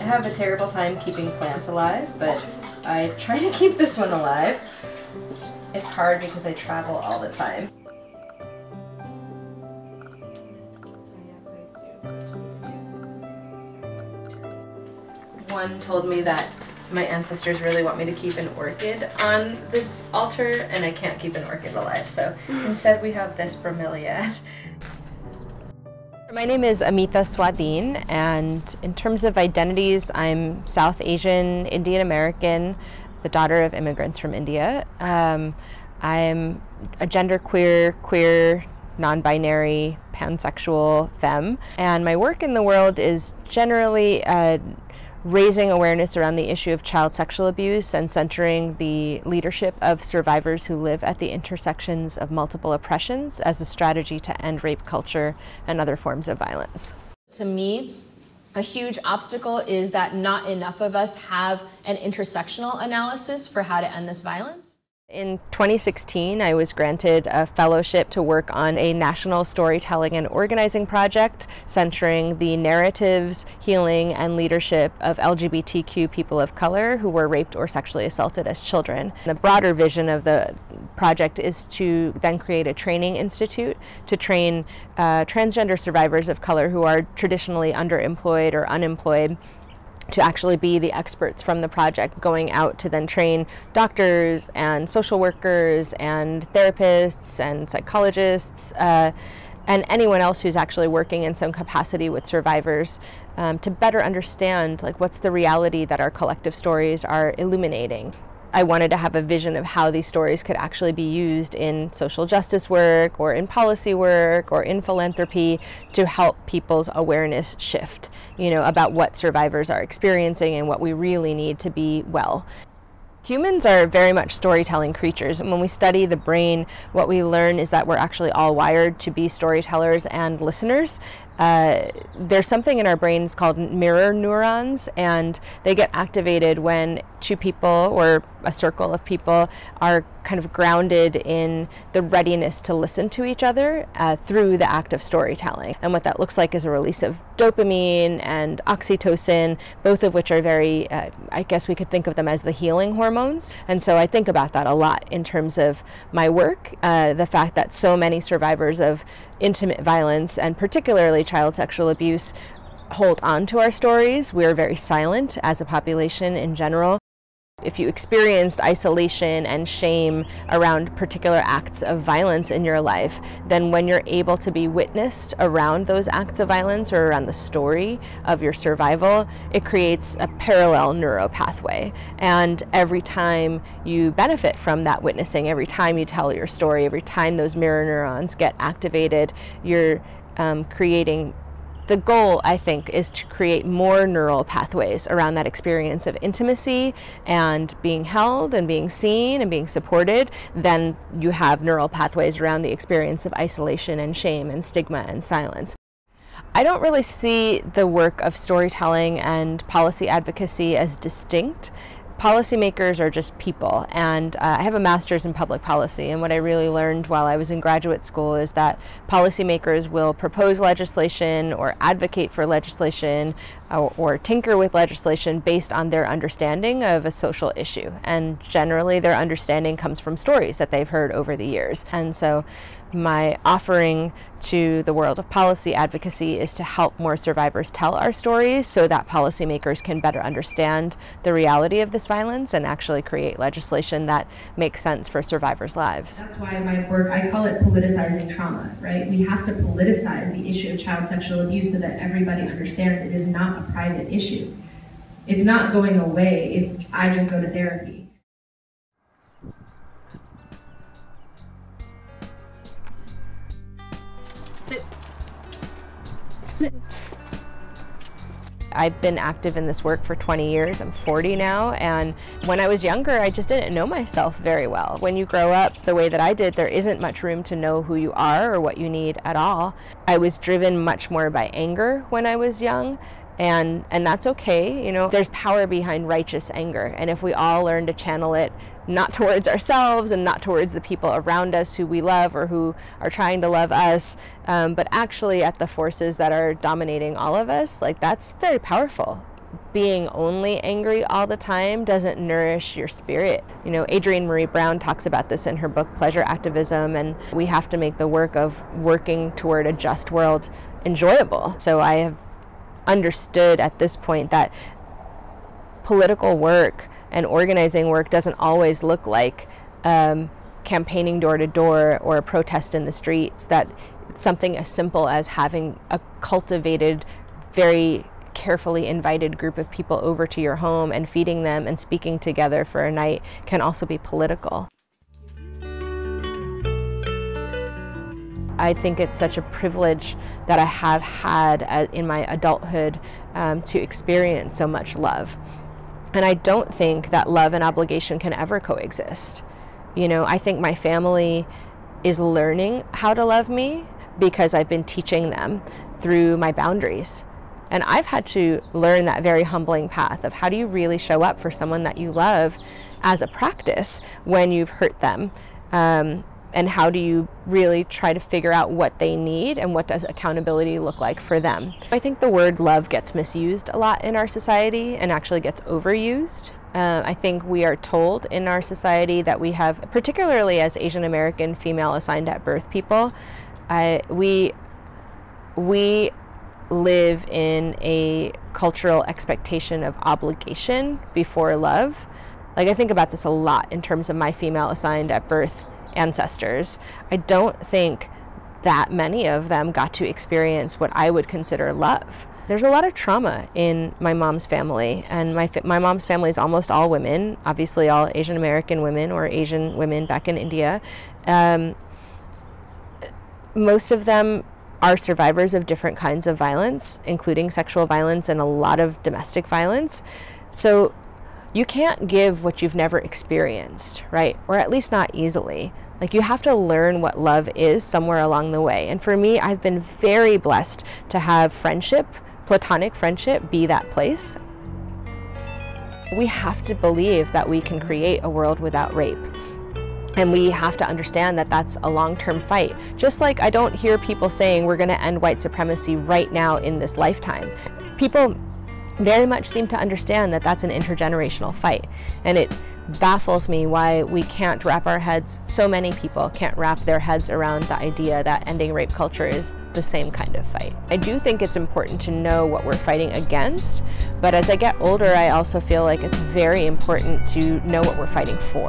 have a terrible time keeping plants alive, but I try to keep this one alive. It's hard because I travel all the time. One told me that my ancestors really want me to keep an orchid on this altar, and I can't keep an orchid alive, so instead we have this bromeliad. My name is Amita Swadhin, and in terms of identities, I'm South Asian, Indian American, the daughter of immigrants from India. I'm a genderqueer, queer, non-binary, pansexual femme, and my work in the world is generally raising awareness around the issue of child sexual abuse and centering the leadership of survivors who live at the intersections of multiple oppressions as a strategy to end rape culture and other forms of violence. To me, a huge obstacle is that not enough of us have an intersectional analysis for how to end this violence. In 2016, I was granted a fellowship to work on a national storytelling and organizing project centering the narratives, healing, and leadership of LGBTQ people of color who were raped or sexually assaulted as children. The broader vision of the project is to then create a training institute to train transgender survivors of color who are traditionally underemployed or unemployed to actually be the experts from the project, going out to then train doctors and social workers and therapists and psychologists and anyone else who's actually working in some capacity with survivors to better understand what's the reality that our collective stories are illuminating. I wanted to have a vision of how these stories could actually be used in social justice work or in policy work or in philanthropy to help people's awareness shift, about what survivors are experiencing and what we really need to be well. Humans are very much storytelling creatures, and when we study the brain, what we learn is that we're actually all wired to be storytellers and listeners. There's something in our brains called mirror neurons, and they get activated when two people or a circle of people are kind of grounded in the readiness to listen to each other through the act of storytelling. And what that looks like is a release of dopamine and oxytocin, both of which are very, I guess we could think of them as the healing hormones. And so I think about that a lot in terms of my work, the fact that so many survivors of intimate violence and particularly child sexual abuse hold on to our stories. We're very silent as a population in general. If you experienced isolation and shame around particular acts of violence in your life, then when you're able to be witnessed around those acts of violence or around the story of your survival, it creates a parallel neural pathway. And every time you benefit from that witnessing, every time you tell your story, every time those mirror neurons get activated, you're creating. The goal, I think, is to create more neural pathways around that experience of intimacy and being held and being seen and being supported than you have neural pathways around the experience of isolation and shame and stigma and silence. I don't really see the work of storytelling and policy advocacy as distinct. Policymakers are just people, and I have a master's in public policy, and what I really learned while I was in graduate school is that policymakers will propose legislation or advocate for legislation or tinker with legislation based on their understanding of a social issue, and generally their understanding comes from stories that they've heard over the years. And so my offering to the world of policy advocacy is to help more survivors tell our stories so that policymakers can better understand the reality of this violence and actually create legislation that makes sense for survivors' lives. That's why my work, I call it politicizing trauma, right? We have to politicize the issue of child sexual abuse so that everybody understands it is not a private issue. It's not going away if I just go to therapy. I've been active in this work for 20 years. I'm 40 now, and when I was younger, I just didn't know myself very well. When you grow up the way that I did, there isn't much room to know who you are or what you need at all. I was driven much more by anger when I was young, and that's okay. There's power behind righteous anger, and if we all learn to channel it not towards ourselves and not towards the people around us who we love or who are trying to love us, but actually at the forces that are dominating all of us, that's very powerful. being only angry all the time doesn't nourish your spirit. You know, Adrienne Marie Brown talks about this in her book Pleasure Activism, and we have to make the work of working toward a just world enjoyable. So I have understood at this point that political work and organizing work doesn't always look like campaigning door to door or a protest in the streets, that it's something as simple as having a cultivated, very carefully invited group of people over to your home and feeding them and speaking together for a night can also be political. I think it's such a privilege that I have had in my adulthood to experience so much love. And I don't think that love and obligation can ever coexist. You know, I think my family is learning how to love me because I've been teaching them through my boundaries. And I've had to learn that very humbling path of how do you really show up for someone that you love as a practice when you've hurt them. And how do you really try to figure out what they need and what does accountability look like for them. I think the word love gets misused a lot in our society and actually gets overused. I think we are told in our society that we have, particularly as Asian American female assigned at birth people, we live in a cultural expectation of obligation before love. Like, I think about this a lot in terms of my female assigned at birth ancestors. I don't think that many of them got to experience what I would consider love. There's a lot of trauma in my mom's family, and my mom's family is almost all women, obviously all Asian American women or Asian women back in India. Most of them are survivors of different kinds of violence, including sexual violence and a lot of domestic violence. So you can't give what you've never experienced, right? Or at least not easily. Like, you have to learn what love is somewhere along the way. And for me, I've been very blessed to have friendship, platonic friendship, be that place. We have to believe that we can create a world without rape. And we have to understand that that's a long-term fight. Just like I don't hear people saying we're going to end white supremacy right now in this lifetime. People very much seem to understand that that's an intergenerational fight. And it baffles me why we can't wrap our heads, so many people can't wrap their heads around the idea that ending rape culture is the same kind of fight. I do think it's important to know what we're fighting against, but as I get older, I also feel like it's very important to know what we're fighting for.